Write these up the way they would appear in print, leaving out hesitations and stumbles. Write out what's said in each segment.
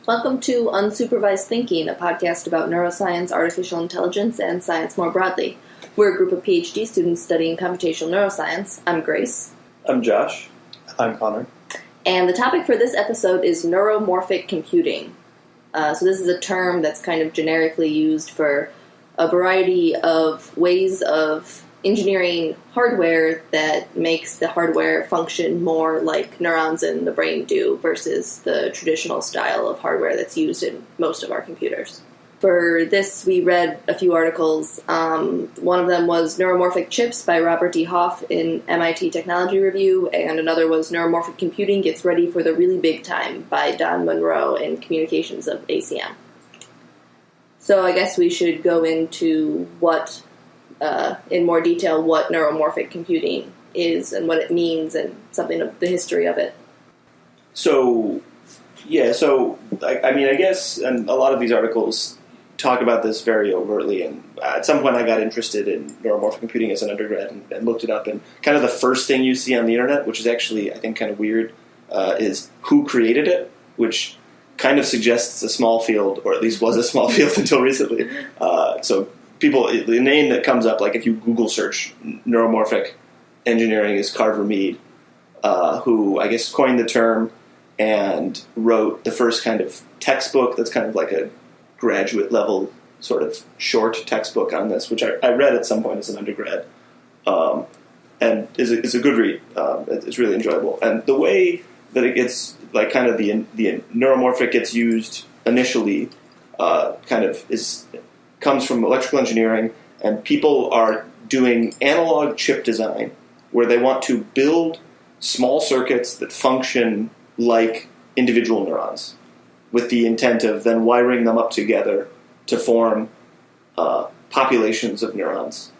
Welcome to Unsupervised Thinking, a podcast about neuroscience, artificial intelligence, and science more broadly. We're a group of PhD students studying computational neuroscience. I'm Grace. I'm Josh. I'm Connor. And the topic for this episode is neuromorphic computing. So this is a term that's kind of generically used for a variety of ways of engineering hardware that makes the hardware function more like neurons in the brain do versus the traditional style of hardware that's used in most of our computers. For this, we read a few articles. One of them was Neuromorphic Chips by Robert D. Hoff in MIT Technology Review, and another was Neuromorphic Computing Gets Ready for the Really Big Time by Don Monroe in Communications of ACM. So I guess we should go into in more detail what neuromorphic computing is and what it means and something of the history of it. I guess and a lot of these articles talk about this very overtly, and at some point I got interested in neuromorphic computing as an undergrad and looked it up, and kind of the first thing you see on the internet, which is actually, I think, kind of weird, is who created it, which kind of suggests a small field, or at least was a small field until recently. The name that comes up, like if you Google search neuromorphic engineering, is Carver Mead, who I guess coined the term and wrote the first kind of textbook that's kind of like a graduate level sort of short textbook on this, which I read at some point as an undergrad, and is a good read. It's really enjoyable. And the way that it gets, like kind of the neuromorphic gets used initially comes from electrical engineering, and people are doing analog chip design where they want to build small circuits that function like individual neurons with the intent of then wiring them up together to form populations of neurons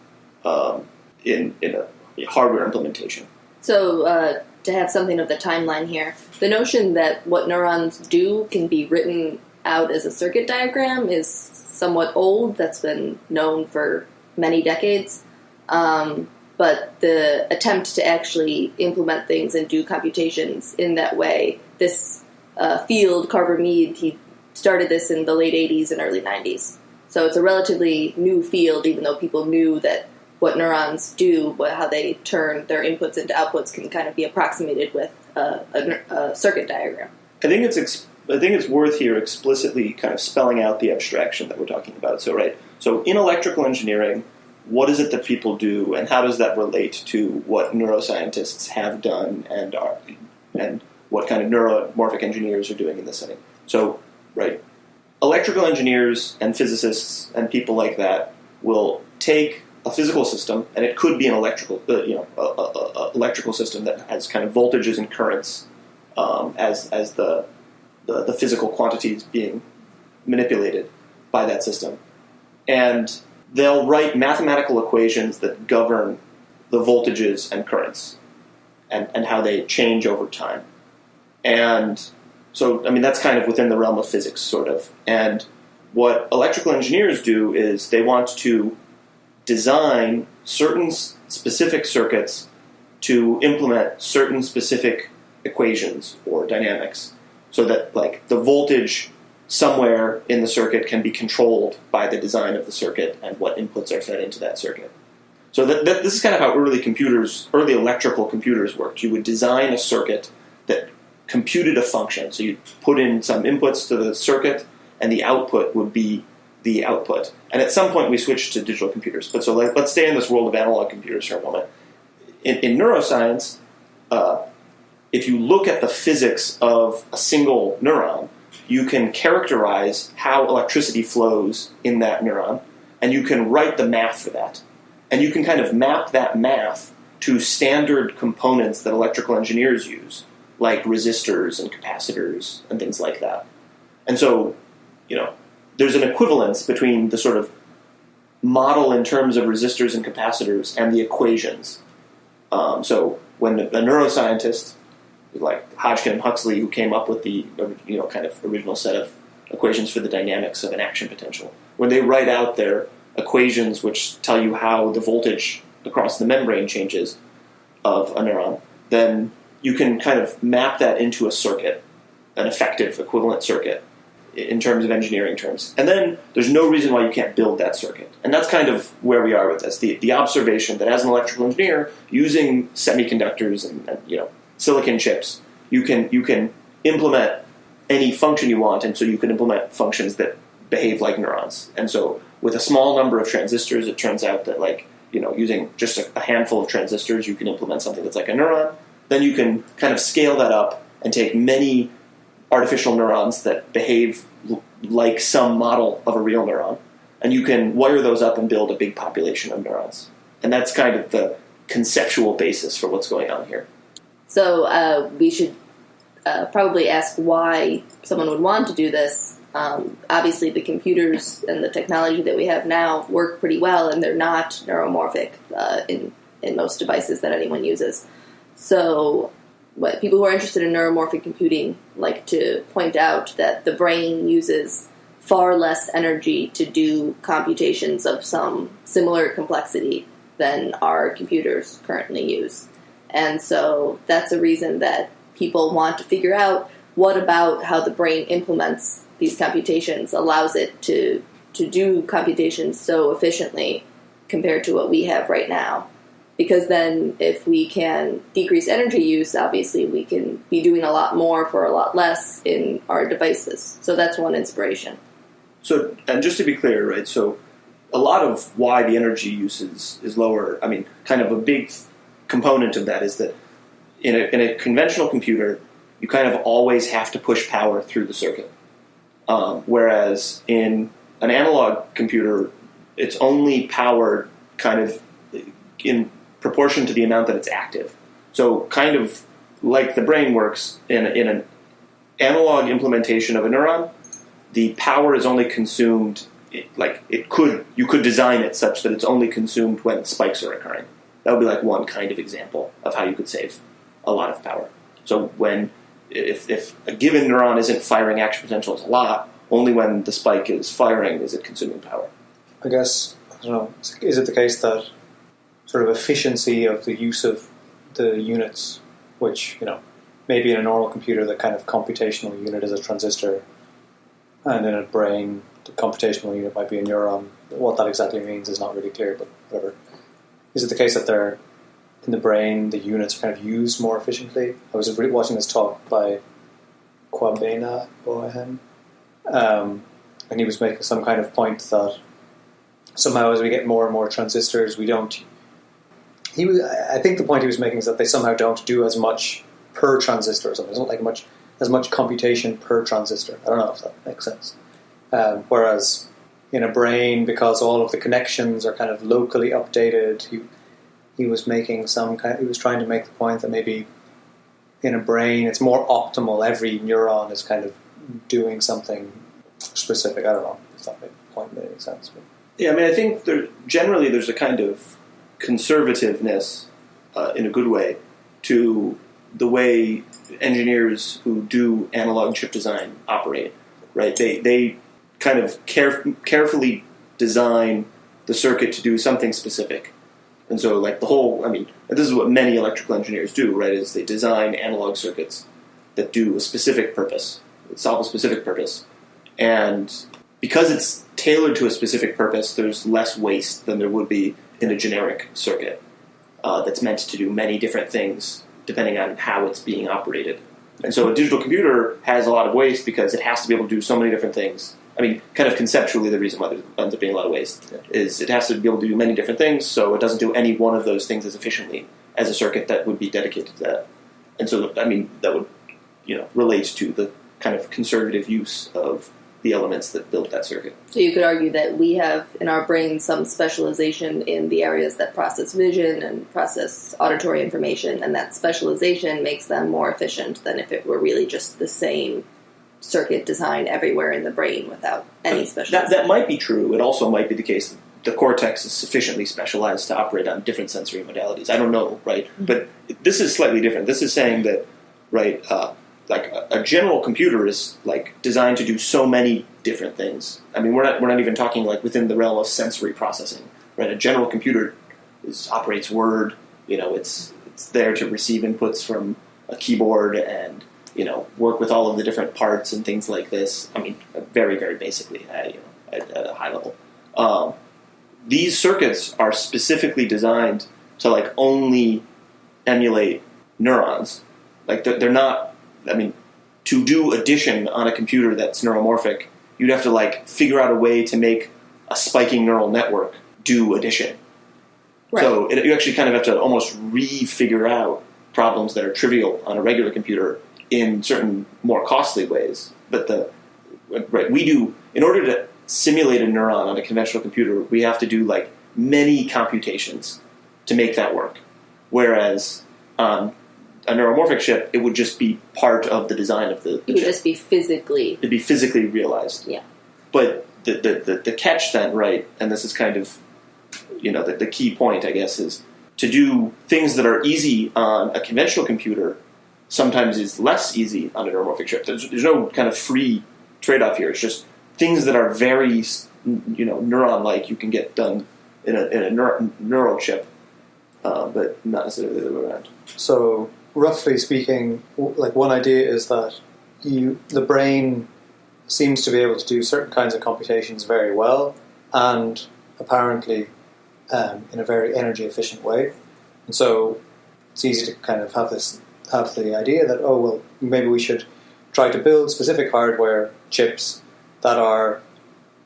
in a hardware implementation. So to have something of the timeline here, the notion that what neurons do can be written out as a circuit diagram is somewhat old. That's been known for many decades. But the attempt to actually implement things and do computations in that way, this field, Carver Mead, he started this in the late 80s and early 90s. So it's a relatively new field, even though people knew that what neurons do, how they turn their inputs into outputs, can kind of be approximated with a circuit diagram. I think it's worth here explicitly kind of spelling out the abstraction that we're talking about. So in electrical engineering, what is it that people do, and how does that relate to what neuroscientists have done and what kind of neuromorphic engineers are doing in this setting? So, electrical engineers and physicists and people like that will take a physical system, and it could be an electrical system that has kind of voltages and currents as the physical quantities being manipulated by that system. And they'll write mathematical equations that govern the voltages and currents and how they change over time. And so, that's kind of within the realm of physics, sort of. And what electrical engineers do is they want to design certain specific circuits to implement certain specific equations or dynamics, so that, the voltage somewhere in the circuit can be controlled by the design of the circuit and what inputs are fed into that circuit. So this is kind of how early electrical computers worked. You would design a circuit that computed a function. So you'd put in some inputs to the circuit, and the output would be the output. And at some point we switched to digital computers. But let's stay in this world of analog computers for a moment. In neuroscience, if you look at the physics of a single neuron, you can characterize how electricity flows in that neuron, and you can write the math for that. And you can kind of map that math to standard components that electrical engineers use, like resistors and capacitors and things like that. And so, there's an equivalence between the sort of model in terms of resistors and capacitors and the equations. So when a neuroscientist, like Hodgkin and Huxley, who came up with the kind of original set of equations for the dynamics of an action potential, when they write out their equations which tell you how the voltage across the membrane changes of a neuron, then you can kind of map that into a circuit, an effective equivalent circuit. in terms of engineering terms. And then there's no reason why you can't build that circuit. And that's kind of where we are with this. The observation that as an electrical engineer, using semiconductors and silicon chips, you can implement any function you want, and so you can implement functions that behave like neurons. And so with a small number of transistors, it turns out that using just a handful of transistors, you can implement something that's like a neuron. Then you can kind of scale that up and take many artificial neurons that behave like some model of a real neuron, and you can wire those up and build a big population of neurons. And that's kind of the conceptual basis for what's going on here. So we should probably ask why someone would want to do this. Obviously, the computers and the technology that we have now work pretty well, and they're not neuromorphic in most devices that anyone uses. So people who are interested in neuromorphic computing like to point out that the brain uses far less energy to do computations of some similar complexity than our computers currently use. And so that's a reason that people want to figure out what about how the brain implements these computations allows it to do computations so efficiently compared to what we have right now. Because then if we can decrease energy use, obviously we can be doing a lot more for a lot less in our devices. So that's one inspiration. So, and just to be clear, right, so a lot of why the energy use is lower, I mean, kind of a big component of that is that in a conventional computer, you kind of always have to push power through the circuit. Whereas in an analog computer, it's only powered kind of in proportion to the amount that it's active. So kind of like the brain works in an analog implementation of a neuron, the power is only consumed, you could design it such that it's only consumed when spikes are occurring. That would be like one kind of example of how you could save a lot of power. So if a given neuron isn't firing action potentials a lot, only when the spike is firing is it consuming power. I guess, I don't know, is it the case that sort of efficiency of the use of the units, which, maybe in a normal computer the kind of computational unit is a transistor, and in a brain the computational unit might be a neuron. What that exactly means is not really clear, but whatever. Is it the case that they're in the brain, the units are kind of used more efficiently? I was watching this talk by Kwabena Bohem, and he was making some kind of point that somehow as we get more and more transistors, we don't... I think the point he was making is that they somehow don't do as much per transistor or something. There's not as much computation per transistor. I don't know if that makes sense. Whereas in a brain, because all of the connections are kind of locally updated, he was trying to make the point that maybe in a brain it's more optimal. Every neuron is kind of doing something specific. I don't know if that point made any sense. But. Yeah, I mean, I think generally there's a kind of conservativeness, in a good way, to the way engineers who do analog chip design operate. Right? They kind of carefully design the circuit to do something specific. And so, this is what many electrical engineers do, right, is they design analog circuits that do a specific purpose, that solve a specific purpose. And because it's tailored to a specific purpose, there's less waste than there would be in a generic circuit that's meant to do many different things depending on how it's being operated. And so a digital computer has a lot of waste because it has to be able to do so many different things. I mean, kind of conceptually, the reason why there ends up being a lot of waste is it has to be able to do many different things, so it doesn't do any one of those things as efficiently as a circuit that would be dedicated to that. And so, that would, relate to the kind of conservative use of the elements that build that circuit. So you could argue that we have in our brain some specialization in the areas that process vision and process auditory information, and that specialization makes them more efficient than if it were really just the same circuit design everywhere in the brain without any specialization. That might be true. It also might be the case that the cortex is sufficiently specialized to operate on different sensory modalities. I don't know, right? Mm-hmm. But this is slightly different. This is saying that, right, a general computer is designed to do so many different things. I mean, we're not even talking within the realm of sensory processing, right? A general computer operates Word. It's there to receive inputs from a keyboard and work with all of the different parts and things like this. I mean, very, very basically at a high level. These circuits are specifically designed to like only emulate neurons. Like they're not. I mean, to do addition on a computer that's neuromorphic, you'd have to like figure out a way to make a spiking neural network do addition. Right. So you actually kind of have to almost re-figure out problems that are trivial on a regular computer in certain more costly ways. But we do, in order to simulate a neuron on a conventional computer, we have to do like many computations to make that work. Whereas on a neuromorphic chip, it would just be part of the design of the chip. It would just be physically. It'd be physically realized. Yeah. But the catch then, right, and this is kind of, the key point, I guess, is to do things that are easy on a conventional computer sometimes is less easy on a neuromorphic chip. There's no kind of free trade-off here. It's just things that are very, neuron-like you can get done in a neural chip, but not necessarily the other way around. So, roughly speaking, like one idea is that the brain seems to be able to do certain kinds of computations very well, and apparently in a very energy efficient way. And so it's easy to kind of have the idea that, maybe we should try to build specific hardware chips that are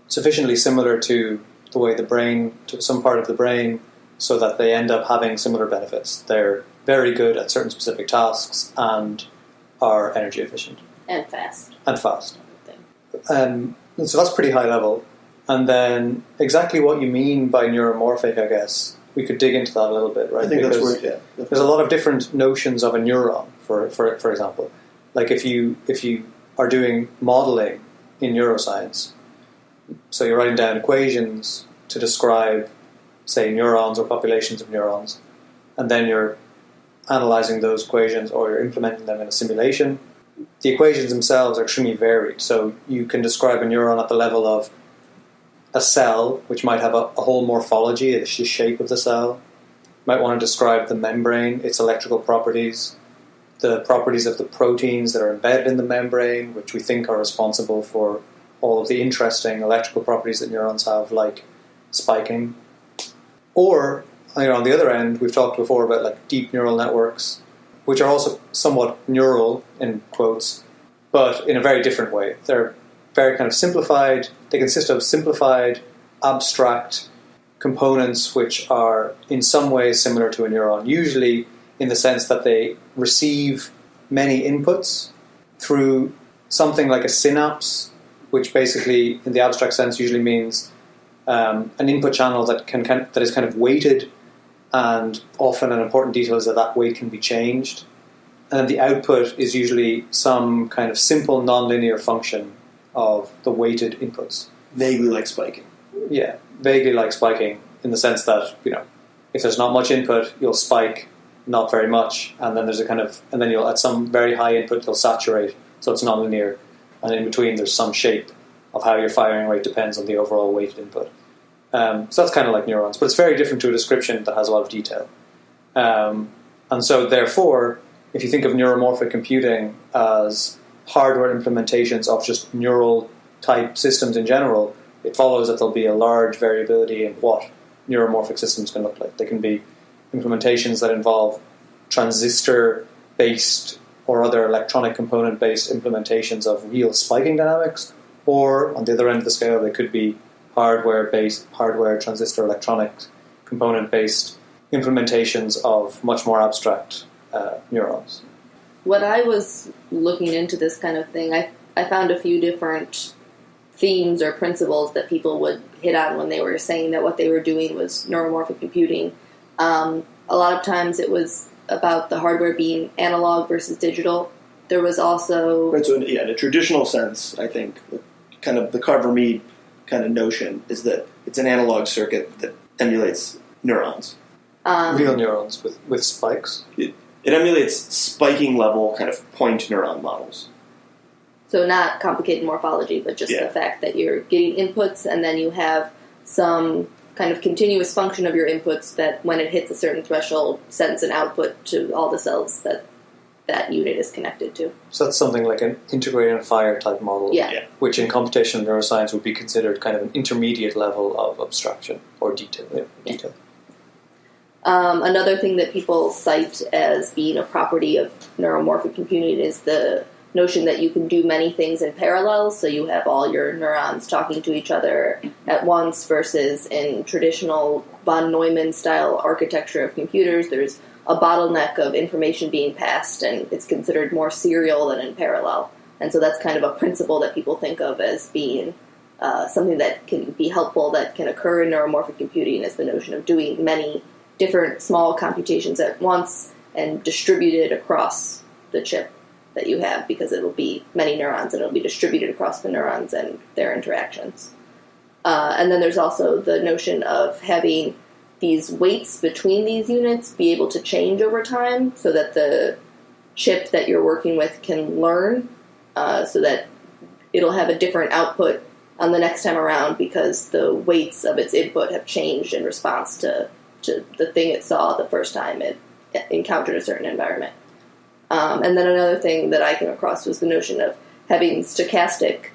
sufficiently similar to the way the brain, to some part of the brain, so that they end up having similar benefits. They're very good at certain specific tasks and are energy efficient. And fast. And so that's pretty high level. And then exactly what you mean by neuromorphic, I guess, we could dig into that a little bit, right? I think that's where, there's a lot of different notions of a neuron, for example. Like if you are doing modeling in neuroscience, so you're writing down equations to describe, say, neurons or populations of neurons, and then you're analyzing those equations or you're implementing them in a simulation. The equations themselves are extremely varied. So you can describe a neuron at the level of a cell, which might have a whole morphology, the shape of the cell. You might want to describe the membrane, its electrical properties, the properties of the proteins that are embedded in the membrane, which we think are responsible for all of the interesting electrical properties that neurons have, like spiking. Or, on the other end, we've talked before about like deep neural networks, which are also somewhat neural, in quotes, but in a very different way. They're very kind of simplified. They consist of simplified, abstract components which are in some ways similar to a neuron, usually in the sense that they receive many inputs through something like a synapse, which basically, in the abstract sense, usually means an input channel that is kind of weighted, and often an important detail is that weight can be changed. And the output is usually some kind of simple nonlinear function of the weighted inputs. Vaguely like spiking. Yeah, vaguely like spiking, in the sense that, if there's not much input, you'll spike not very much, and then you'll, at some very high input, you'll saturate, so it's nonlinear, and in between there's some shape of how your firing rate depends on the overall weighted input. So that's kind of like neurons, but it's very different to a description that has a lot of detail. And so therefore, if you think of neuromorphic computing as hardware implementations of just neural type systems in general, it follows that there'll be a large variability in what neuromorphic systems can look like. They can be implementations that involve transistor-based or other electronic component-based implementations of real spiking dynamics, or on the other end of the scale, they could be hardware transistor electronic component-based implementations of much more abstract neurons. When I was looking into this kind of thing, I found a few different themes or principles that people would hit on when they were saying that what they were doing was neuromorphic computing. A lot of times it was about the hardware being analog versus digital. There was also... Right, so in a traditional sense, I think, kind of the Carver-Mead kind of notion is that it's an analog circuit that emulates neurons. Real neurons with spikes? It emulates spiking level kind of point neuron models. So not complicated morphology, but just the fact that you're getting inputs and then you have some kind of continuous function of your inputs that when it hits a certain threshold sends an output to all the cells that that unit is connected to. So that's something like an integrate and fire type model, Yeah. which in computational neuroscience would be considered kind of an intermediate level of abstraction or detail. Detail. Another thing that people cite as being a property of neuromorphic computing is the notion that you can do many things in parallel, so you have all your neurons talking to each other at once, versus in traditional von Neumann-style architecture of computers, there's a bottleneck of information being passed, and it's considered more serial than in parallel. And so that's kind of a principle that people think of as being something that can be helpful, that can occur in neuromorphic computing, is the notion of doing many different small computations at once and distributed across the chip that you have, because it'll be many neurons and it'll be distributed across the neurons and their interactions. And then there's also the notion of having these weights between these units be able to change over time, so that the chip that you're working with can learn, so that it'll have a different output on the next time around, because the weights of its input have changed in response to the thing it saw the first time it encountered a certain environment. And then another thing that I came across was the notion of having stochastic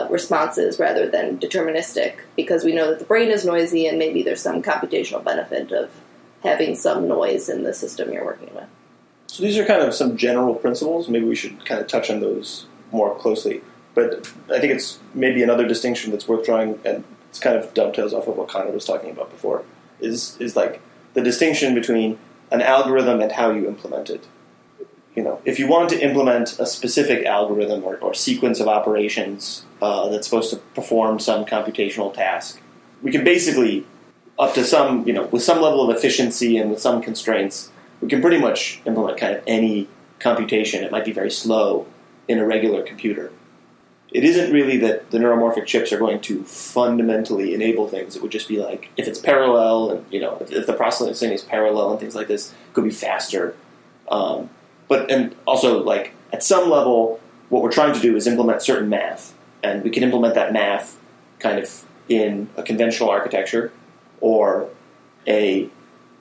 responses rather than deterministic, because we know that the brain is noisy and maybe there's some computational benefit of having some noise in the system you're working with. So these are kind of some general principles. Maybe we should kind of touch on those more closely. But I think it's maybe another distinction that's worth drawing, and it's kind of dovetails off of what Connor was talking about before, is like the distinction between an algorithm and how you implement it. You know, if you want to implement a specific algorithm or sequence of operations that's supposed to perform some computational task, we can basically, up to some, with some level of efficiency and with some constraints, we can pretty much implement kind of any computation. It might be very slow in a regular computer. It isn't really that the neuromorphic chips are going to fundamentally enable things. It would just be like, if it's parallel, and if the processing is parallel and things like this, it could be faster. And also, like, at some level, what we're trying to do is implement certain math. And we can implement that math kind of in a conventional architecture or a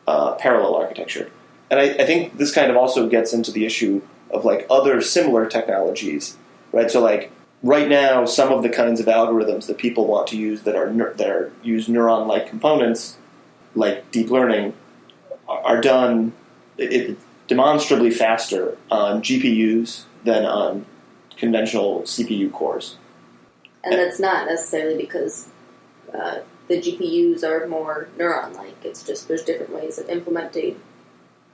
parallel architecture. And I think this kind of also gets into the issue of, like, other similar technologies, right? So, like, right now, some of the kinds of algorithms that people want to use that use neuron-like components, like deep learning, are done demonstrably faster on GPUs than on conventional CPU cores. And that's not necessarily because the GPUs are more neuron-like. It's just there's different ways of implementing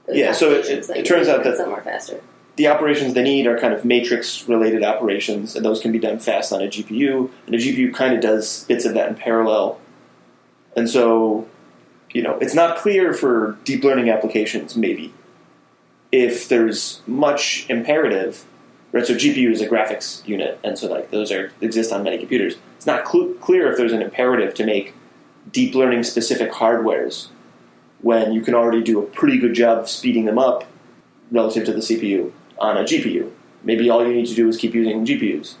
those applications it turns out that some are faster. The operations they need are kind of matrix-related operations, and those can be done fast on a GPU, and a GPU kind of does bits of that in parallel. And so, it's not clear for deep learning applications, maybe, if there's much imperative, right? So GPU is a graphics unit, and so like those exist on many computers. It's not clear if there's an imperative to make deep learning specific hardwares when you can already do a pretty good job of speeding them up relative to the CPU on a GPU. Maybe all you need to do is keep using GPUs.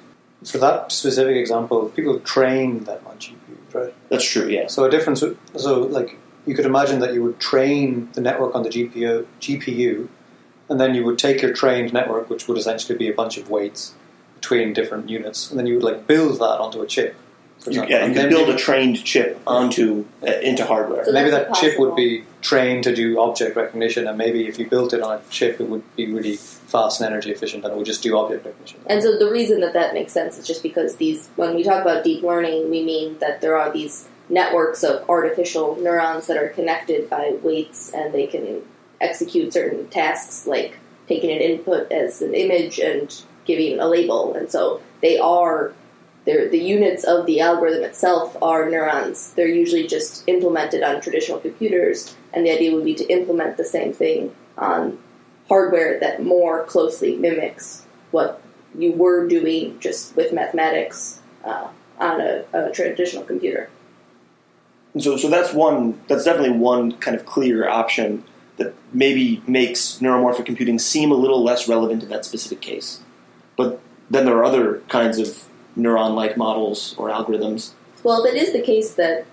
For that specific example, people train them on GPUs, right? That's true, yeah. So you could imagine that you would train the network on the GPU, and then you would take your trained network, which would essentially be a bunch of weights between different units, and then you would build that onto a chip. You could build a trained chip into hardware. So maybe that chip would be trained to do object recognition, and maybe if you built it on a chip, it would be really fast and energy efficient, and it would just do object recognition. And so the reason that makes sense is just because when we talk about deep learning, we mean that there are these networks of artificial neurons that are connected by weights, and they can execute certain tasks like taking an input as an image and giving a label. And so the units of the algorithm itself are neurons. They're usually just implemented on traditional computers, and the idea would be to implement the same thing on hardware that more closely mimics what you were doing just with mathematics on a traditional computer. And so that's definitely one kind of clear option that maybe makes neuromorphic computing seem a little less relevant in that specific case. But then there are other kinds of neuron-like models or algorithms. Well, if it is the case that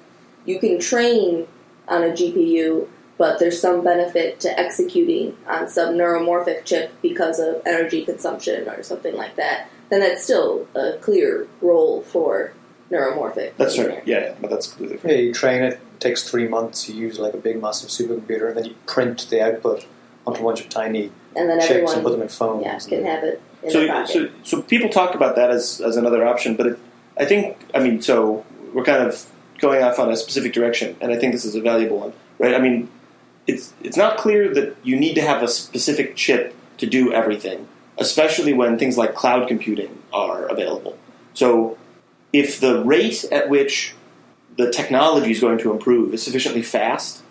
you can train on a GPU, but there's some benefit to executing on some neuromorphic chip because of energy consumption or something like that, then that's still a clear role for neuromorphic. That's right. Yeah, but that's completely fair. Yeah, you train it. It takes 3 months. You use like a big, massive supercomputer, and then you print the output onto a bunch of tiny and then chips everyone, and put them in phones. Yeah, can have it in their pocket. So people talk about that as another option, but so we're kind of going off on a specific direction, and I think this is a valuable one, right? I mean, it's not clear that you need to have a specific chip to do everything, especially when things like cloud computing are available. So if the rate at which the technology is going to improve is sufficiently fast,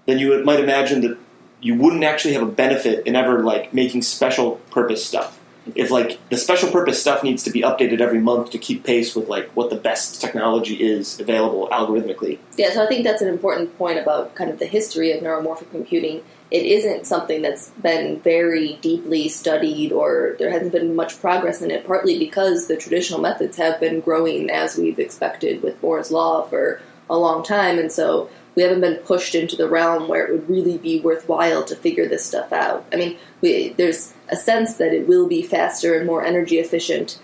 then you might imagine that you wouldn't actually have a benefit in ever like making special purpose stuff. If like the special purpose stuff needs to be updated every month to keep pace with like what the best technology is available algorithmically. Yeah, so I think that's an important point about kind of the history of neuromorphic computing. It isn't something that's been very deeply studied, or there hasn't been much progress in it, partly because the traditional methods have been growing as we've expected with Moore's law for a long time, and so we haven't been pushed into the realm where it would really be worthwhile to figure this stuff out. I mean, there's a sense that it will be faster and more energy efficient,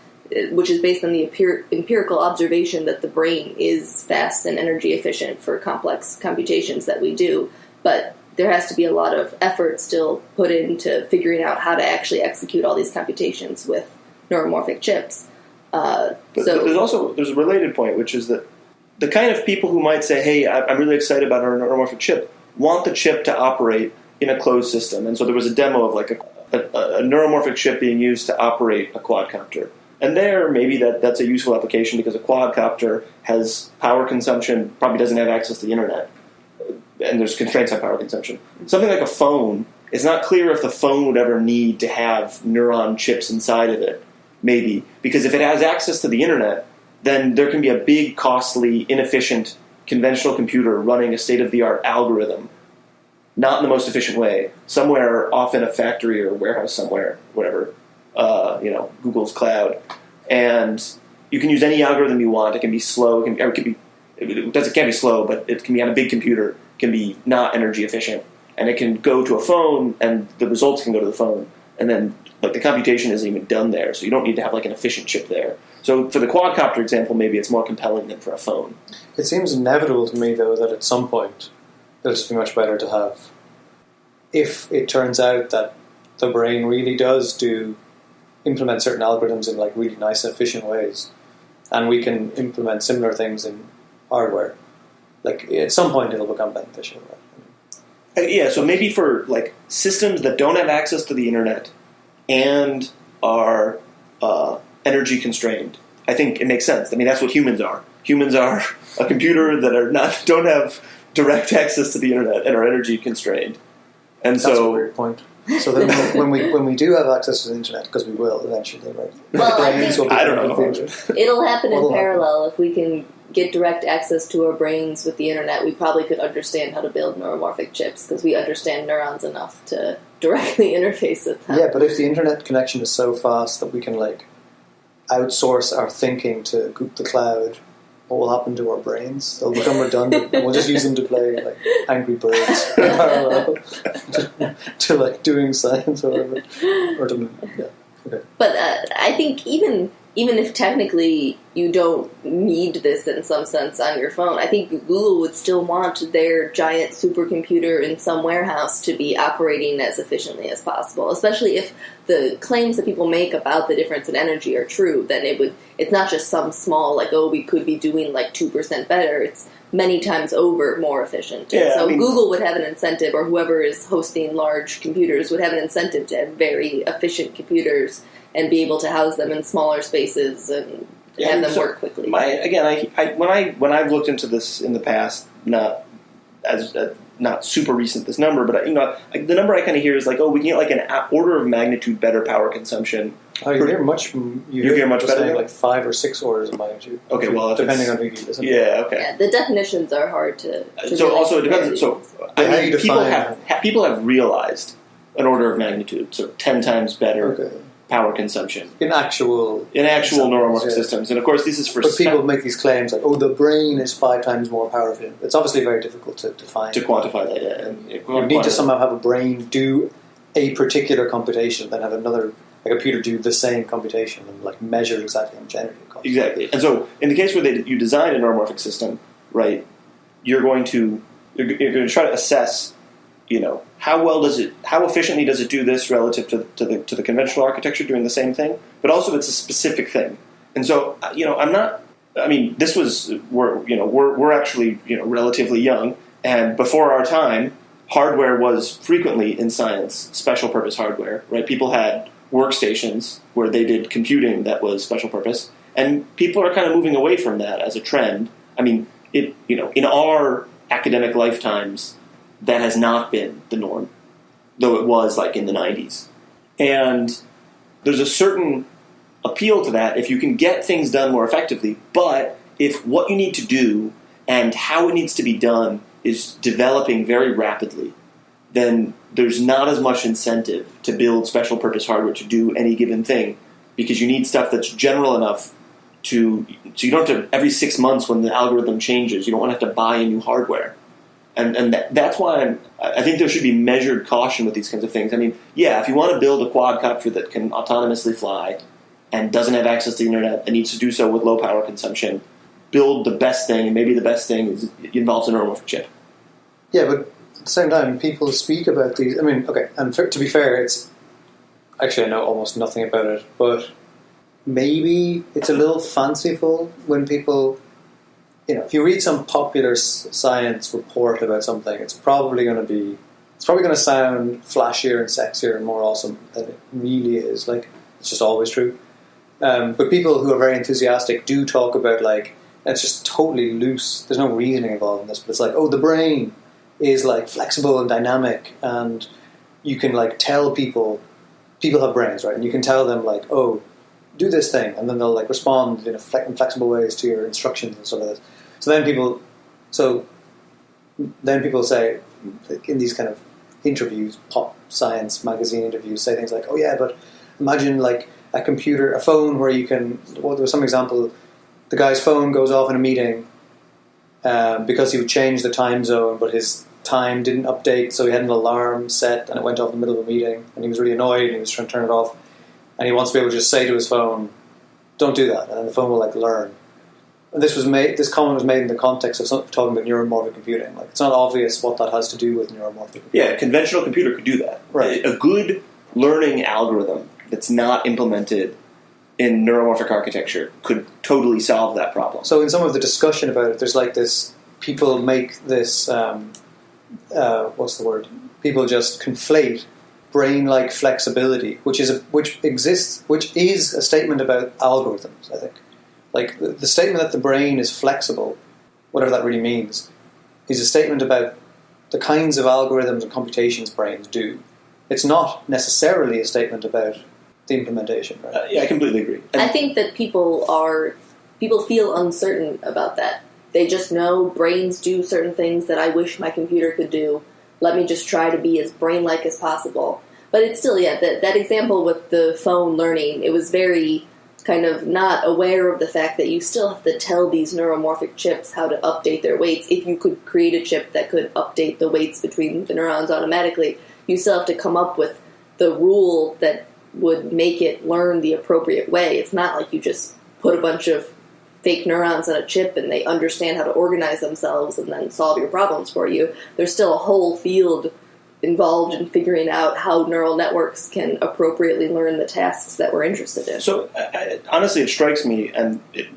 which is based on the empirical observation that the brain is fast and energy efficient for complex computations that we do, but there has to be a lot of effort still put into figuring out how to actually execute all these computations with neuromorphic chips. But there's a related point, which is that the kind of people who might say, hey, I'm really excited about our neuromorphic chip, want the chip to operate in a closed system. And so there was a demo of like a neuromorphic chip being used to operate a quadcopter. And there, maybe that's a useful application because a quadcopter has power consumption, probably doesn't have access to the internet. And there's constraints on power consumption. Something like a phone, it's not clear if the phone would ever need to have neuron chips inside of it, maybe. Because if it has access to the internet, then there can be a big, costly, inefficient, conventional computer running a state-of-the-art algorithm, not in the most efficient way, somewhere off in a factory or warehouse somewhere, whatever, Google's cloud. And you can use any algorithm you want. It can be slow. It can't be slow, but it can be on a big computer. Can be not energy efficient, and it can go to a phone, and the results can go to the phone, and then like the computation isn't even done there, so you don't need to have like an efficient chip there. So for the quadcopter example, maybe it's more compelling than for a phone. It seems inevitable to me, though, that at some point it'll just be much better to have, if it turns out that the brain really does implement certain algorithms in like really nice and efficient ways, and we can implement similar things in hardware. Like, at some point it'll become beneficial. Yeah, so maybe for, like, systems that don't have access to the internet and are energy constrained, I think it makes sense. I mean, that's what humans are. Humans are a computer that don't have direct access to the internet and are energy constrained. And that's a weird point. So then when we do have access to the internet, because we will eventually, right? Well, I don't know. It'll happen in parallel. If we can get direct access to our brains with the internet, we probably could understand how to build neuromorphic chips because we understand neurons enough to directly interface with them. Yeah, but if the internet connection is so fast that we can like outsource our thinking to the cloud, what will happen to our brains? They'll become redundant, and we'll just use them to play like Angry Birds in parallel to like doing science or whatever. Okay. But I think even if technically you don't need this in some sense on your phone, I think Google would still want their giant supercomputer in some warehouse to be operating as efficiently as possible, especially if the claims that people make about the difference in energy are true. Then it's not just some small, like, oh, we could be doing like 2% better. It's many times over more efficient. Yeah, so Google would have an incentive, or whoever is hosting large computers would have an incentive to have very efficient computers and be able to house them in smaller spaces and have them work quickly. When I've looked into this in the past, not super recent, this number, but the number I kind of hear is like, oh, we can get like an order of magnitude better power consumption. Oh, you hear much better, saying like 5 or 6 orders of magnitude. Okay, well, depending on who you use. Yeah, okay. Yeah, the definitions are hard to so really also it depends. So people have realized an order of magnitude, so 10 times better power consumption in actual neuromorphic systems. And of course, this is for... But people make these claims like, the brain is 5 times more powerful. It's obviously very difficult to define. To quantify that, yeah. And you need to somehow have a brain do a particular computation, then have a computer do the same computation and like measure exactly how much energy it costs. Exactly. And so in the case where you design a neuromorphic system, right, you're going to try to assess, how efficiently does it do this relative to the conventional architecture doing the same thing, but also it's a specific thing. And so, we're actually, relatively young, and before our time, hardware was frequently in science special purpose hardware, right? People had workstations where they did computing that was special purpose, and people are kind of moving away from that as a trend. I mean, in our academic lifetimes, that has not been the norm, though it was like in the 90s. And there's a certain appeal to that if you can get things done more effectively, but if what you need to do and how it needs to be done is developing very rapidly, then there's not as much incentive to build special purpose hardware to do any given thing, because you need stuff that's general enough so you don't have to, every 6 months when the algorithm changes, you don't want to have to buy a new hardware. And that's why I think there should be measured caution with these kinds of things. I mean, yeah, if you want to build a quadcopter that can autonomously fly and doesn't have access to the internet and needs to do so with low power consumption, build the best thing, and maybe the best thing involves a neuromorphic chip. Yeah, but at the same time, people speak about these. I mean, okay, and to be fair, it's actually I know almost nothing about it, but maybe it's a little fanciful when people, if you read some popular science report about something, it's probably going to sound flashier and sexier and more awesome than it really is. Like, it's just always true. But people who are very enthusiastic do talk about, like, it's just totally loose. There's no reasoning involved in this, but it's like, the brain is like flexible and dynamic, and you can like tell people have brains, right? And you can tell them like, do this thing, and then they'll like respond in flexible ways to your instructions and stuff like that. So then people say, like, in these kind of interviews, pop science magazine interviews, say things like, but imagine like a phone where you can. Well, there was some example. The guy's phone goes off in a meeting because he would change the time zone, but his time didn't update, so he had an alarm set, and it went off in the middle of a meeting, and he was really annoyed, and he was trying to turn it off, and he wants to be able to just say to his phone, "Don't do that," and then the phone will like learn. And this comment was made in the context of talking about neuromorphic computing. Like, it's not obvious what that has to do with neuromorphic computing. Yeah, a conventional computer could do that. Right. A good learning algorithm that's not implemented in neuromorphic architecture could totally solve that problem. So in some of the discussion about it, there's like this, people make this, what's the word? People just conflate brain-like flexibility, which is a statement about algorithms, I think. Like, the statement that the brain is flexible, whatever that really means, is a statement about the kinds of algorithms and computations brains do. It's not necessarily a statement about the implementation, right? Yeah, I completely agree. I think that people feel uncertain about that. They just know brains do certain things that I wish my computer could do. Let me just try to be as brain-like as possible. But it's still, that example with the phone learning, it was very kind of not aware of the fact that you still have to tell these neuromorphic chips how to update their weights. If you could create a chip that could update the weights between the neurons automatically, you still have to come up with the rule that would make it learn the appropriate way. It's not like you just put a bunch of fake neurons on a chip and they understand how to organize themselves and then solve your problems for you. There's still a whole field involved in figuring out how neural networks can appropriately learn the tasks that we're interested in. So, honestly, it strikes me, and at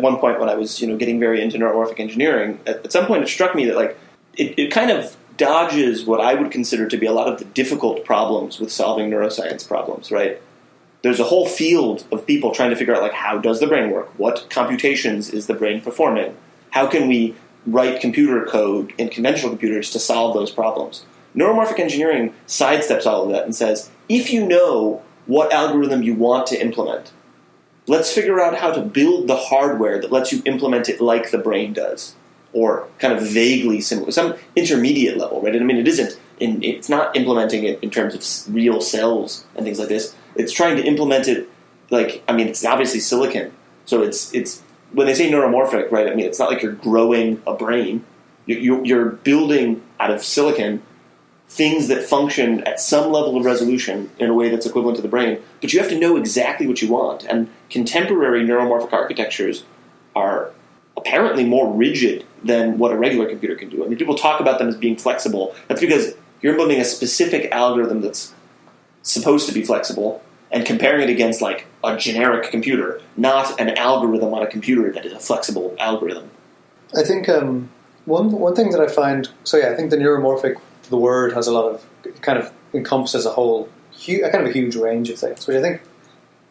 one point when I was, getting very into neuromorphic engineering, at some point it struck me that, like, it kind of dodges what I would consider to be a lot of the difficult problems with solving neuroscience problems, right? There's a whole field of people trying to figure out, like, how does the brain work? What computations is the brain performing? How can we write computer code in conventional computers to solve those problems? Neuromorphic engineering sidesteps all of that and says, if you know what algorithm you want to implement, let's figure out how to build the hardware that lets you implement it like the brain does, or kind of vaguely similar, some intermediate level, right? I mean, it's not implementing it in terms of real cells and things like this, it's trying to implement it. Like, I mean, it's obviously silicon, so it's when they say neuromorphic, right? I mean, it's not like you're growing a brain. You're building out of silicon things that function at some level of resolution in a way that's equivalent to the brain, but you have to know exactly what you want. And contemporary neuromorphic architectures are apparently more rigid than what a regular computer can do. I mean, people talk about them as being flexible. That's because you're implementing a specific algorithm that's supposed to be flexible and comparing it against like a generic computer, not an algorithm on a computer that is a flexible algorithm. I think one thing that I find, I think the neuromorphic, the word has a lot of, it kind of encompasses a kind of a huge range of things, which I think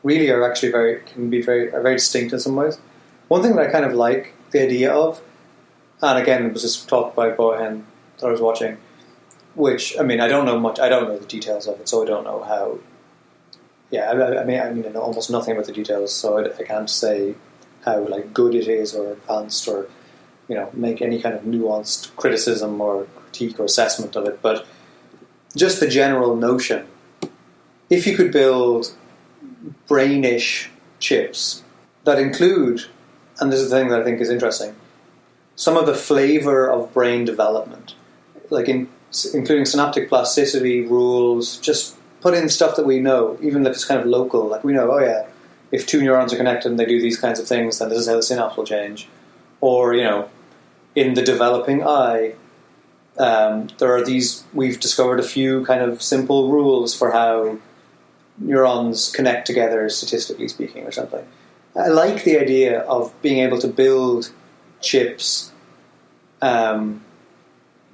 really are actually are very distinct in some ways. One thing that I kind of like the idea of, and again, it was this talk by Bohan that I was watching, which, I mean, I don't know the details of it, so I don't know how, I mean, I know almost nothing about the details, so I can't say how, like, good it is or advanced or, make any kind of nuanced criticism or critique or assessment of it, but just the general notion, if you could build brainish chips that include, and this is the thing that I think is interesting, some of the flavor of brain development, like including synaptic plasticity rules, just put in stuff that we know, even if it's kind of local, like we know, if two neurons are connected and they do these kinds of things, then this is how the synapse will change. Or, in the developing eye, there are we've discovered a few kind of simple rules for how neurons connect together, statistically speaking, or something. I like the idea of being able to build chips that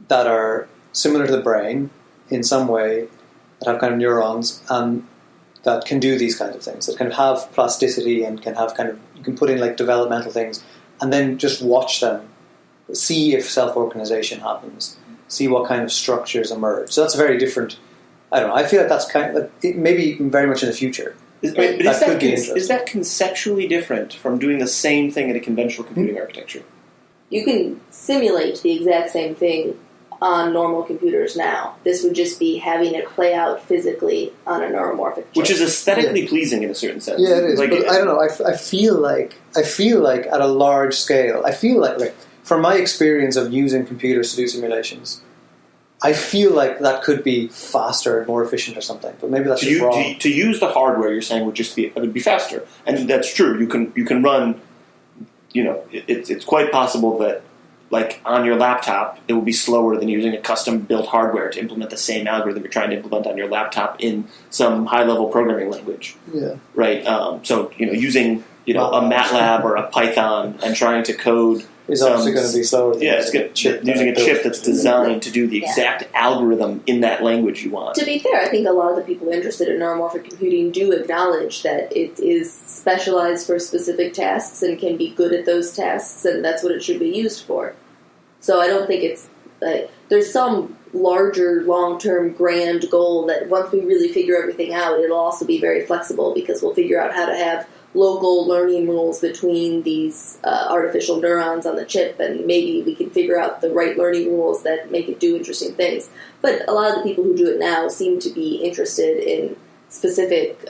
are similar to the brain in some way, that have kind of neurons, and that can do these kinds of things, that kind of have plasticity and can have you can put in like developmental things, and then just watch them, see if self-organization happens, see what kind of structures emerge. So that's very different. I don't know. I feel like that's maybe very much in the future. Is that conceptually different from doing the same thing in a conventional computing architecture? You can simulate the exact same thing on normal computers now. This would just be having it play out physically on a neuromorphic chip. Which is aesthetically pleasing in a certain sense. Yeah, it is. But I don't know. I feel like at a large scale, I feel like from my experience of using computers to do simulations, I feel like that could be faster and more efficient or something. But maybe that's just wrong. To use the hardware, you're saying would be faster, and that's true. You can run. It's quite possible that, like, on your laptop, it will be slower than using a custom-built hardware to implement the same algorithm you're trying to implement on your laptop in some high-level programming language. Yeah. Right. So using a MATLAB or a Python and trying to code is obviously going to be slower than using a chip that's designed to do the exact algorithm in that language you want. To be fair, I think a lot of the people interested in neuromorphic computing do acknowledge that it is specialized for specific tasks and can be good at those tasks, and that's what it should be used for. So I don't think it's there's some larger, long-term, grand goal that once we really figure everything out, it'll also be very flexible because we'll figure out how to have local learning rules between these artificial neurons on the chip, and maybe we can figure out the right learning rules that make it do interesting things. But a lot of the people who do it now seem to be interested in specific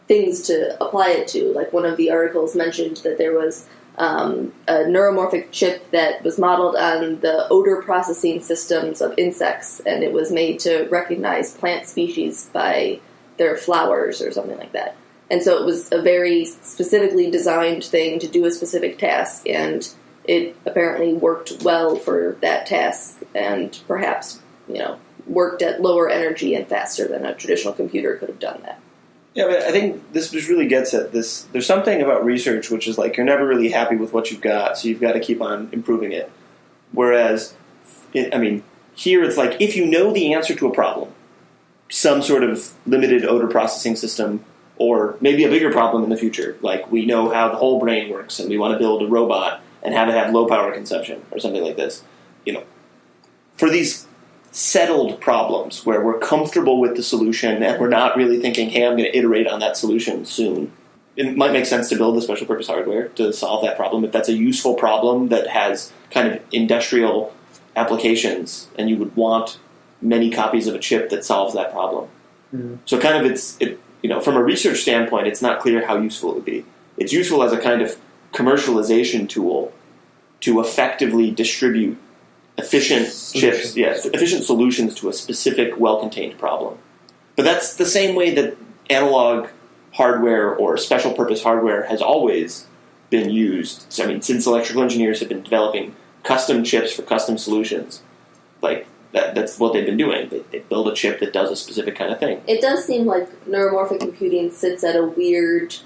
things to apply it to. Like one of the articles mentioned that there was a neuromorphic chip that was modeled on the odor processing systems of insects, and it was made to recognize plant species by their flowers or something like that. And so it was a very specifically designed thing to do a specific task, and it apparently worked well for that task, and perhaps, worked at lower energy and faster than a traditional computer could have done that. Yeah, but I think this just really gets at this. There's something about research which is like you're never really happy with what you've got, so you've got to keep on improving it. Whereas, here it's like if you know the answer to a problem, some sort of limited odor processing system, or maybe a bigger problem in the future, like we know how the whole brain works and we want to build a robot and have it have low power consumption or something like this. For these settled problems where we're comfortable with the solution and we're not really thinking, hey, I'm going to iterate on that solution soon, it might make sense to build a special purpose hardware to solve that problem if that's a useful problem that has kind of industrial applications and you would want many copies of a chip that solves that problem. Mm-hmm. So kind of from a research standpoint, it's not clear how useful it would be. It's useful as a kind of commercialization tool to effectively distribute efficient efficient solutions to a specific, well-contained problem. But that's the same way that analog hardware or special-purpose hardware has always been used. So, since electrical engineers have been developing custom chips for custom solutions, like that's what they've been doing. They build a chip that does a specific kind of thing. It does seem like neuromorphic computing sits at a weird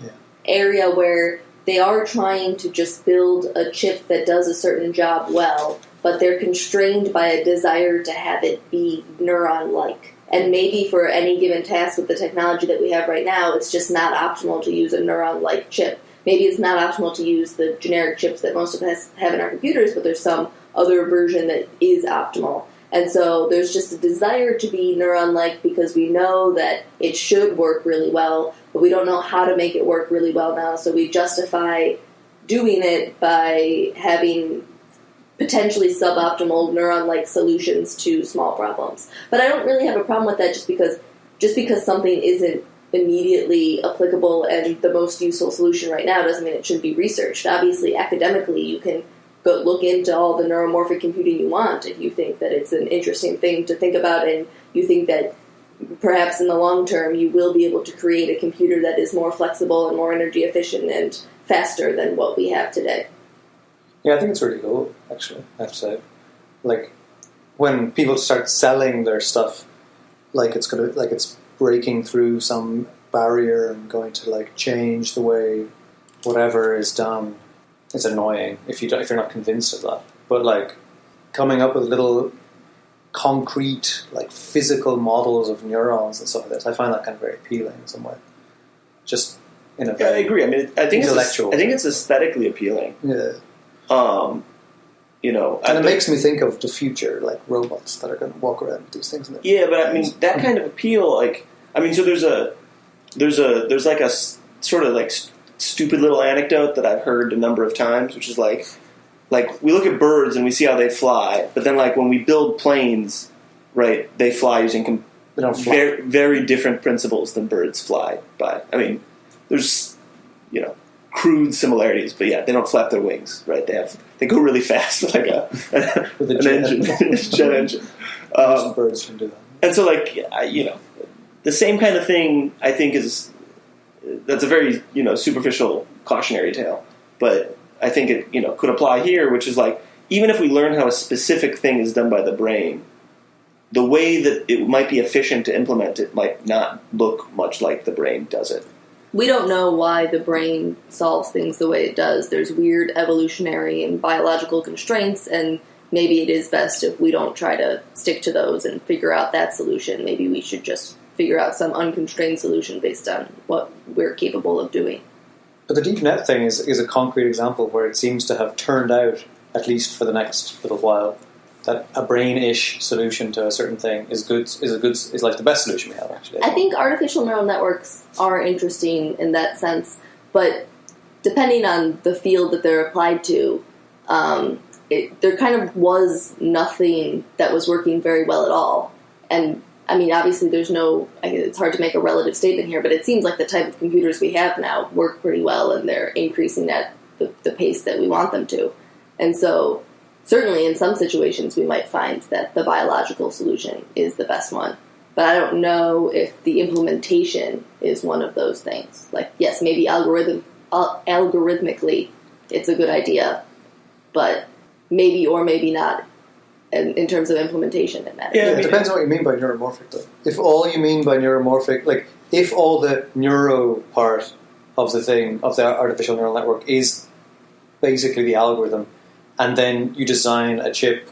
area where they are trying to just build a chip that does a certain job well, but they're constrained by a desire to have it be neuron-like. And maybe for any given task with the technology that we have right now, it's just not optimal to use a neuron-like chip. Maybe it's not optimal to use the generic chips that most of us have in our computers, but there's some other version that is optimal. And so there's just a desire to be neuron-like because we know that it should work really well, but we don't know how to make it work really well now, so we justify doing it by having potentially suboptimal neuron-like solutions to small problems. But I don't really have a problem with that just because something isn't immediately applicable and the most useful solution right now doesn't mean it should be researched. Obviously, academically, you can go look into all the neuromorphic computing you want if you think that it's an interesting thing to think about and you think that perhaps in the long term you will be able to create a computer that is more flexible and more energy efficient and faster than what we have today. Yeah, I think it's really cool, actually, I have to say. Like, when people start selling their stuff, it's breaking through some barrier and going to, change the way whatever is done, it's annoying if you're not convinced of that. But, coming up with little concrete, physical models of neurons and stuff like this, I find that kind of very appealing in some way. Just in a very I agree. I think intellectual. I think it's aesthetically appealing. Yeah. And it makes me think of the future, robots that are going to walk around with these things. Yeah, but that kind of appeal, so there's a sort of stupid little anecdote that I've heard a number of times, which is we look at birds and we see how they fly, but then when we build planes, right, they fly using very, very different principles than birds fly by. There's crude similariers, but yeah, they don't flap their wings, right? They go really fast with with an engine, jet engine. Most birds can do that. And so the same kind of thing I think that's a very superficial cautionary tale, but I think it could apply here, which is even if we learn how a specific thing is done by the brain, the way that it might be efficient to implement it might not look much like the brain does it. We don't know why the brain solves things the way it does. There's weird evolutionary and biological constraints, and maybe it is best if we don't try to stick to those and figure out that solution. Maybe we should just figure out some unconstrained solution based on what we're capable of doing. But the deep net thing is a concrete example where it seems to have turned out, at least for the next little while, that a brain-ish solution to a certain thing is the best solution we have, actually. I think artificial neural networks are interesting in that sense, but depending on the field that they're applied to, there kind of was nothing that was working very well at all. And obviously it's hard to make a relative statement here, but it seems like the type of computers we have now work pretty well and they're increasing at the pace that we want them to. And so certainly in some situations we might find that the biological solution is the best one. But I don't know if the implementation is one of those things. Yes, maybe algorithmically it's a good idea, but maybe or maybe not. And in terms of implementation, it matters. Yeah, it depends on what you mean by neuromorphic, though. If all you mean by neuromorphic, if all the neuro part of the artificial neural network is basically the algorithm, and then you design a chip,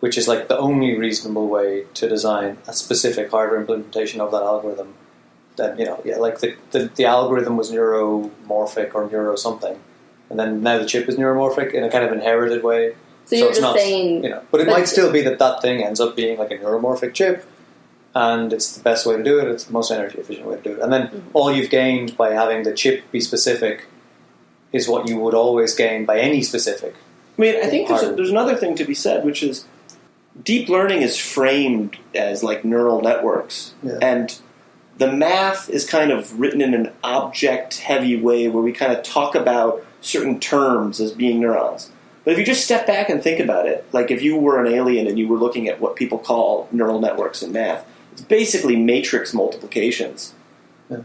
which is the only reasonable way to design a specific hardware implementation of that algorithm, then, the algorithm was neuromorphic or neuro something, and then now the chip is neuromorphic in a kind of inherited way. So you're just saying... but it might still be that thing ends up being a neuromorphic chip, and it's the best way to do it, it's the most energy efficient way to do it. And then all you've gained by having the chip be specific is what you would always gain by any specific. I think there's another thing to be said, which is deep learning is framed as neural networks. Yeah. And the math is kind of written in an object-heavy way where we kind of talk about certain terms as being neurons. But if you just step back and think about it, like if you were an alien and you were looking at what people call neural networks in math, it's basically matrix multiplications,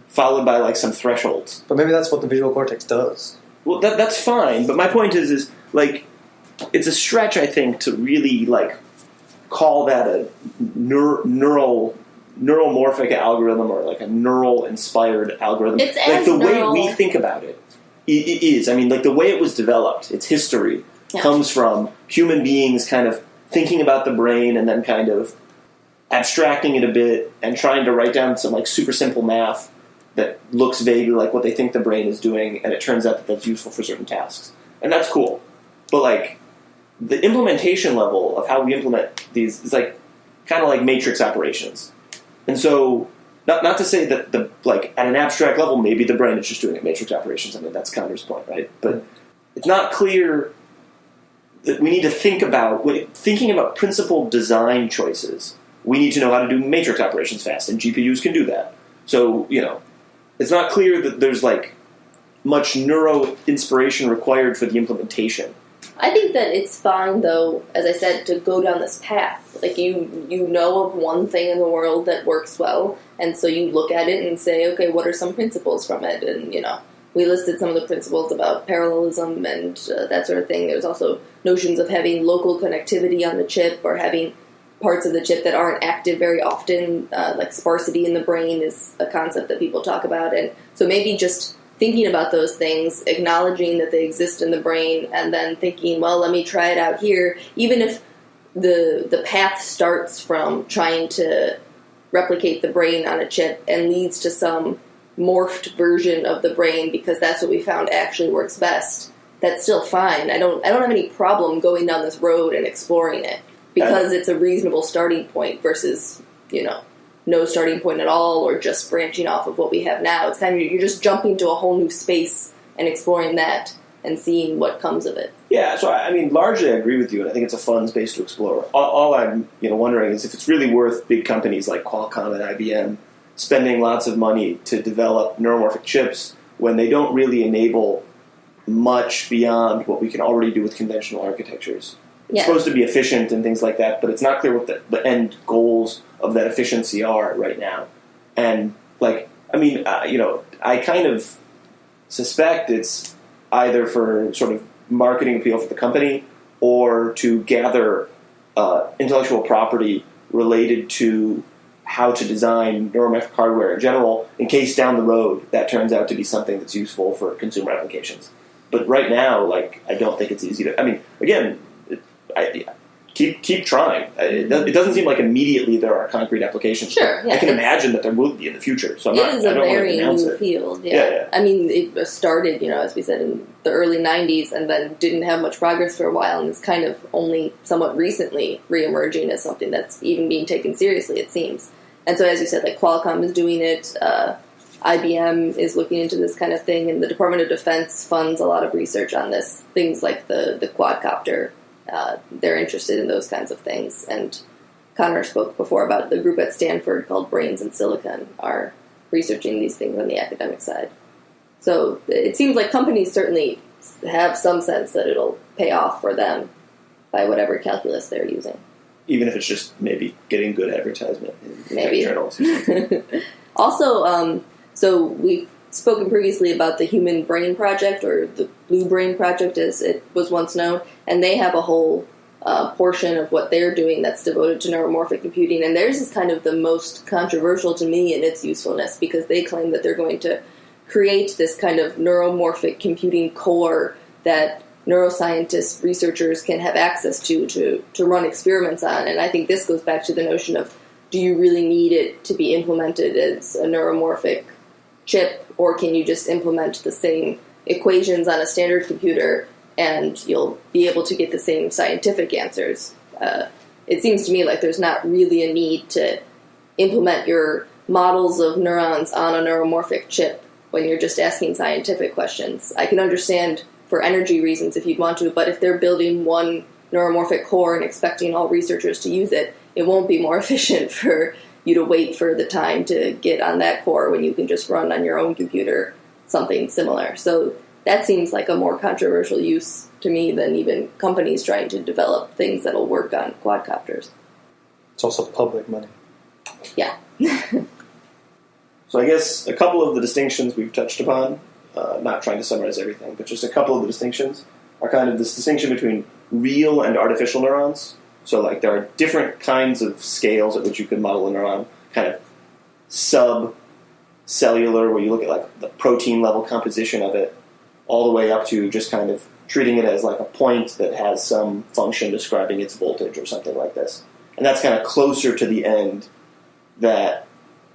followed by like some thresholds. But maybe that's what the visual cortex does. Well, that's fine, but my point is like, it's a stretch, I think, to really like call that a neuromorphic algorithm or like a neural-inspired algorithm. It's like the way we think about it is. I mean, like the way it was developed, its history comes from human beings kind of thinking about the brain and then kind of abstracting it a bit and trying to write down some like super simple math that looks vaguely like what they think the brain is doing, and it turns out that that's useful for certain tasks. And that's cool. But like the implementation level of how we implement these is like kind of like matrix operations. And so not to say that the like at an abstract level maybe the brain is just doing matrix operations. I mean, that's Connor's point, right? But it's not clear that we need to think about thinking about principal design choices. We need to know how to do matrix operations fast, and GPUs can do that. So, it's not clear that there's like much neuro inspiration required for the implementation. I think that it's fine, though, as I said, to go down this path. Like, you know of one thing in the world that works well, and so you look at it and say, okay, what are some principles from it? And, we listed some of the principles about parallelism and that sort of thing. There's also notions of having local connectivity on the chip or having parts of the chip that aren't active very often, like sparsity in the brain is a concept that people talk about. And so maybe just thinking about those things, acknowledging that they exist in the brain, and then thinking, well, let me try it out here, even if the path starts from trying to replicate the brain on a chip and leads to some morphed version of the brain because that's what we found actually works best. That's still fine. I don't have any problem going down this road and exploring it because it's a reasonable starting point versus, no starting point at all or just branching off of what we have now. It's kind of, you're just jumping to a whole new space and exploring that and seeing what comes of it. Yeah, so I mean, largely I agree with you, and I think it's a fun space to explore. All I'm wondering is if it's really worth big companies like Qualcomm and IBM spending lots of money to develop neuromorphic chips when they don't really enable much beyond what we can already do with conventional architectures. It's supposed to be efficient and things like that, but it's not clear what the end goals of that efficiency are right now. And, I kind of suspect it's either for sort of marketing appeal for the company or to gather intellectual property related to how to design neuromorphic hardware in general, in case down the road that turns out to be something that's useful for consumer applications. But right now, I don't think it's easy to... I mean, again, keep trying. It doesn't seem like immediately there are concrete applications. Sure, yeah. I can imagine that there will be in the future. So I don't want to denounce it. Field. Yeah. I mean, it started, as we said, in the early 90s and then didn't have much progress for a while, and it's kind of only somewhat recently reemerging as something that's even being taken seriously, it seems. And so, as you said, Qualcomm is doing it. IBM is looking into this kind of thing, and the Department of Defense funds a lot of research on this. Things like the quadcopter. They're interested in those kinds of things. And Connor spoke before about the group at Stanford called Brains and Silicon are researching these things on the academic side. So it seems like companies certainly have some sense that it'll pay off for them by whatever calculus they're using. Even if it's just maybe getting good advertisement in maybe. journals. Also, so we've spoken previously about the Human Brain Project, or the Blue Brain Project as it was once known, and they have a whole portion of what they're doing that's devoted to neuromorphic computing, and theirs is kind of the most controversial to me in its usefulness because they claim that they're going to create this kind of neuromorphic computing core that neuroscientists, researchers can have access to run experiments on. And I think this goes back to the notion of, do you really need it to be implemented as a neuromorphic chip, or can you just implement the same equations on a standard computer and you'll be able to get the same scientific answers? It seems to me like there's not really a need to implement your models of neurons on a neuromorphic chip when you're just asking scientific questions. I can understand for energy reasons if you'd want to, but if they're building one neuromorphic core and expecting all researchers to use it, it won't be more efficient for you to wait for the time to get on that core when you can just run on your own computer something similar. So that seems like a more controversial use to me than even companies trying to develop things that'll work on quadcopters. It's also public money. Yeah. So I guess a couple of the distinctions we've touched upon, not trying to summarize everything, but just a couple of the distinctions are kind of this distinction between real and artificial neurons. So like there are different kinds of scales at which you can model a neuron, kind of sub-cellular, where you look at like the protein level composition of it, all the way up to just kind of treating it as like a point that has some function describing its voltage or something like this. And that's kind of closer to the end that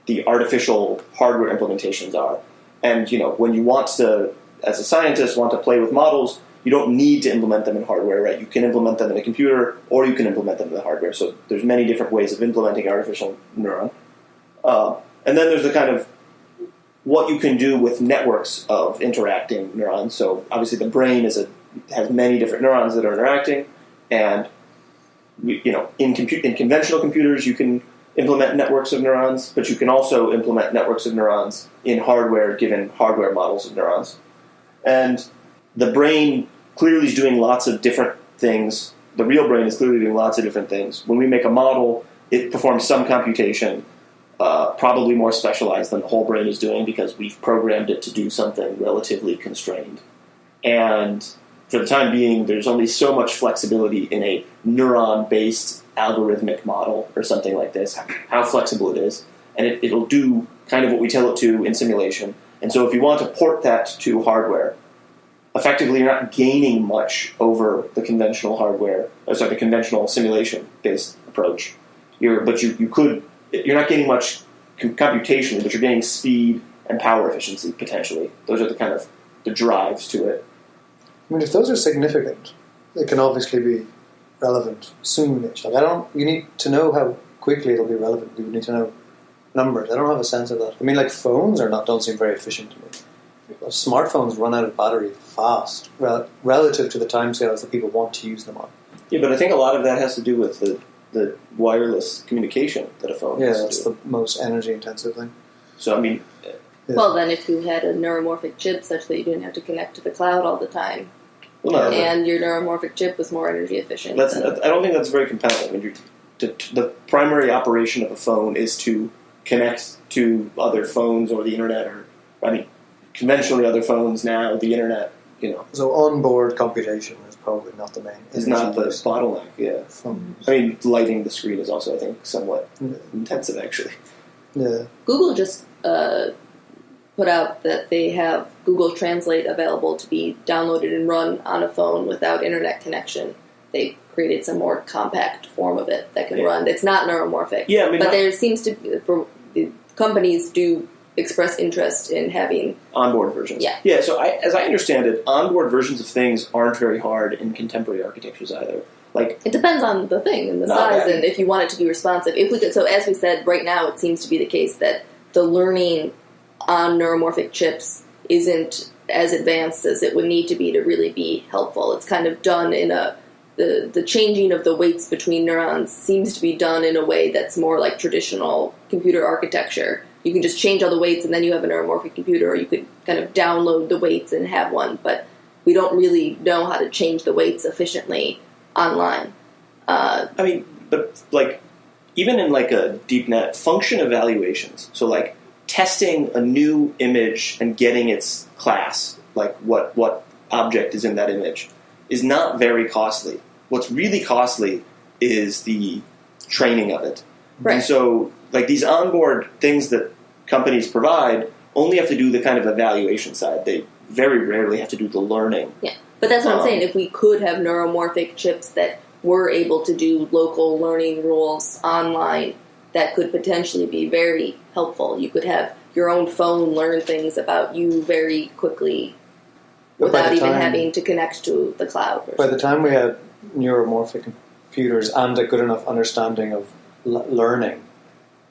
the artificial hardware implementations are. And, you know, when you want to, as a scientist, want to play with models, you don't need to implement them in hardware, right? You can implement them in a computer, or you can implement them in the hardware. So there's many different ways of implementing artificial neuron. And then there's the kind of what you can do with networks of interacting neurons. So obviously the brain has many different neurons that are interacting, and in conventional computers you can implement networks of neurons, but you can also implement networks of neurons in hardware, given hardware models of neurons. And the brain clearly is doing lots of different things. The real brain is clearly doing lots of different things. When we make a model, it performs some computation, probably more specialized than the whole brain is doing, because we've programmed it to do something relatively constrained. And for the time being, there's only so much flexibility in a neuron-based algorithmic model or something like this, how flexible it is. And it'll do kind of what we tell it to in simulation. And so if you want to port that to hardware, effectively you're not gaining much over the conventional the conventional simulation-based approach. You're not gaining much computationally, but you're gaining speed and power efficiency, potentially. Those are the kind of the drives to it. I mean, if those are significant, it can obviously be relevant soonish. You need to know how quickly it'll be relevant. You need to know numbers. I don't have a sense of that. I mean, like phones don't seem very efficient to me. Smartphones run out of battery fast, relative to the timescales that people want to use them on. Yeah, but I think a lot of that has to do with the wireless communication that a phone has. Yeah, that's the most energy-intensive thing. So, I mean... Yeah. Well, then if you had a neuromorphic chip such that you didn't have to connect to the cloud all the time, and your neuromorphic chip was more energy efficient. I don't think that's very compelling. I mean, the primary operation of a phone is to connect to other phones or the internet, conventionally other phones now, the internet, So onboard computation is probably not the main. Is not the bottleneck, yeah. Phones. I mean, lighting the screen is also, I think, somewhat intensive, actually. Yeah. Google just put out that they have Google Translate available to be downloaded and run on a phone without internet connection. They created some more compact form of it that can run. It's not neuromorphic. Yeah, I mean, but there seems to be, the companies do express interest in having onboard versions. Yeah. Yeah, so as I understand it, onboard versions of things aren't very hard in contemporary architectures either. Like, it depends on the thing and the size and if you want it to be responsive. So as we said, right now it seems to be the case that the learning on neuromorphic chips isn't as advanced as it would need to be really be helpful. It's kind of done in the changing of the weights between neurons seems to be done in a way that's more like traditional computer architecture. You can just change all the weights and then you have a neuromorphic computer, or you could kind of download the weights and have one, but we don't really know how to change the weights efficiently online. But even in a deep net, function evaluations, so testing a new image and getting its class, what object is in that image, is not very costly. What's really costly is the training of it. Right. And so, these onboard things that companies provide only have to do the kind of evaluation side. They very rarely have to do the learning. Yeah, but that's what I'm saying. If we could have neuromorphic chips that were able to do local learning rules online, that could potentially be very helpful. You could have your own phone learn things about you very quickly without even having to connect to the cloud. By the time we had neuromorphic computers and a good enough understanding of learning,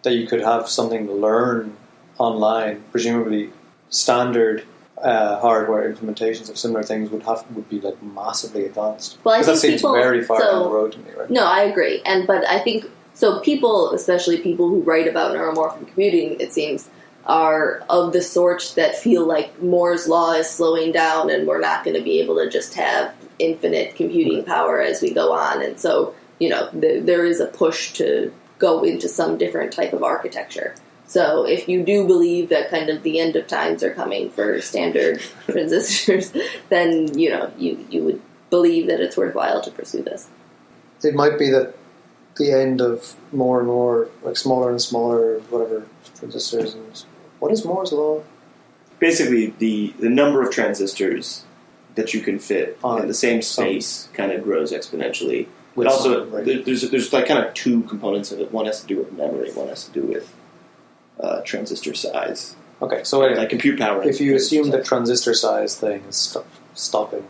that you could have something to learn online, presumably standard hardware implementations of similar things would be massively advanced. Well, I think that seems very far down the road to me, right? No, I agree, but I think So people, especially people who write about neuromorphic computing, it seems, are of the sort that feel like Moore's law is slowing down and we're not going to be able to just have infinite computing power as we go on. And so, there is a push to go into some different type of architecture. So if you do believe that kind of the end of times are coming for standard transistors, then, you would believe that it's worthwhile to pursue this. It might be that the end of more and more, like smaller and smaller, whatever, transistors. And what is Moore's law? Basically, the number of transistors that you can fit in the same space kind of grows exponentially. But also, there's like kind of two components of it. One has to do with memory. One has to do with transistor size. Okay, so like compute power. If you assume the transistor size thing is stopping,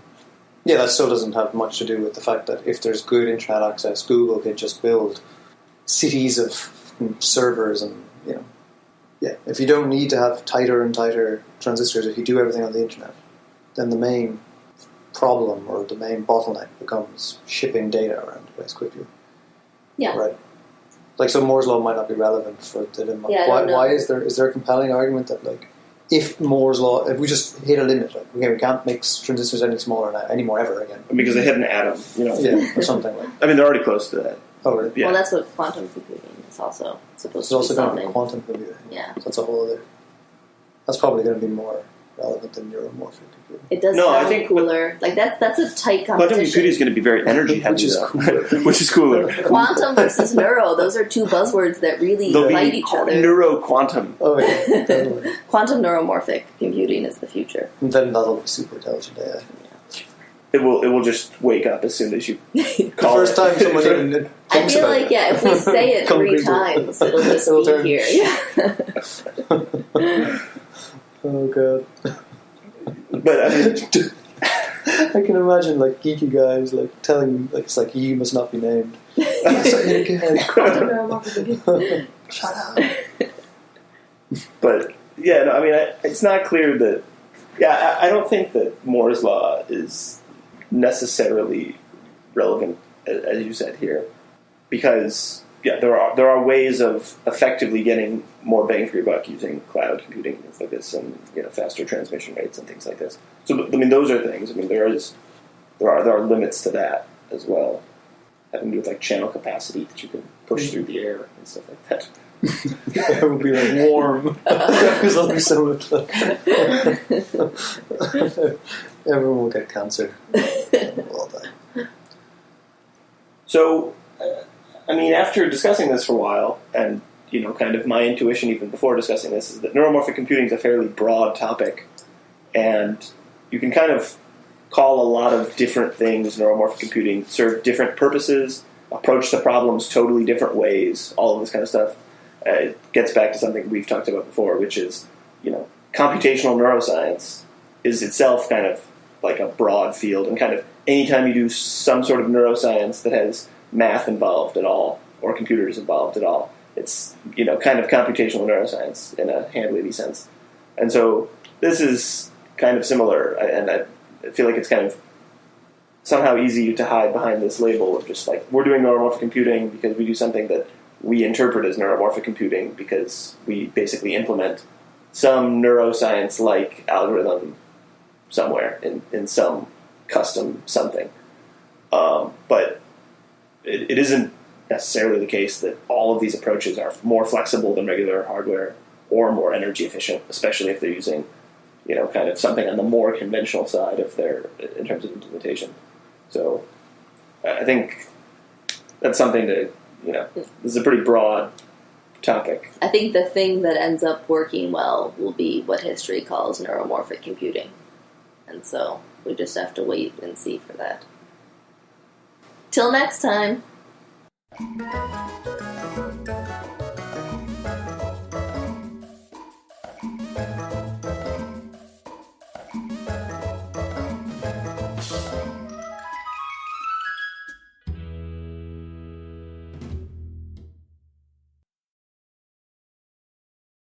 that still doesn't have much to do with the fact that if there's good internet access, Google can just build cities of servers and, if you don't need to have tighter and tighter transistors, if you do everything on the internet, then the main problem or the main bottleneck becomes shipping data around the place quickly. Yeah. Right. Like, so Moore's law might not be relevant for the dilemma. Yeah, why is there a compelling argument that, like, if Moore's law, if we just hit a limit, like, okay, we can't make transistors any smaller anymore ever again. Because they hit an atom, or something like. I mean, they're already close to that. Oh, really? Yeah. Well, that's what quantum computing is also supposed to be. It's also going to be quantum computing. Yeah. So that's a whole other. That's probably going to be more relevant than neuromorphic computing. It does sound cooler. Like that's a tight competition. Quantum computing is going to be very energy heavy, which is cooler. Quantum versus neuro; those are two buzzwords that really fight each other. Neuroquantum. Oh yeah, totally. Quantum neuromorphic computing is the future. And then that'll be super intelligent AI. It will just wake up as soon as you call the first time someone even I feel like if we say it 3 times, it'll just be here. Yeah. Oh god. But I mean, I can imagine like geeky guys like telling like it's like you must not be named. Quantum neuromorphic computing. Shut up. But yeah, no, I mean, it's not clear that. Yeah, I don't think that Moore's law is necessarily relevant, as you said here, because there are ways of effectively getting more bang for your buck using cloud computing and things like this, and faster transmission rates and things like this. So I mean, those are things. I mean, there are limits to that as well, having to do with like channel capacity that you can push through the air and stuff like that. It will be like warm because there'll be so much. Everyone will get cancer. All that. So, I mean, after discussing this for a while, and kind of my intuition even before discussing this is that neuromorphic computing is a fairly broad topic, and you can kind of call a lot of different things neuromorphic computing, serve different purposes, approach the problems totally different ways, all of this kind of stuff. It gets back to something we've talked about before, which is, computational neuroscience is itself kind of like a broad field, and kind of anytime you do some sort of neuroscience that has math involved at all, or computers involved at all, it's, kind of computational neuroscience in a hand-wavy sense. And so this is kind of similar, and I feel like it's kind of somehow easy to hide behind this label of just like, we're doing neuromorphic computing because we do something that we interpret as neuromorphic computing because we basically implement some neuroscience-like algorithm somewhere in some custom something. But it isn't necessarily the case that all of these approaches are more flexible than regular hardware or more energy efficient, especially if they're using, kind of something on the more conventional side of in terms of implementation. So I think that's something to, this is a pretty broad topic. I think the thing that ends up working well will be what history calls neuromorphic computing. And so we just have to wait and see for that. Till next time.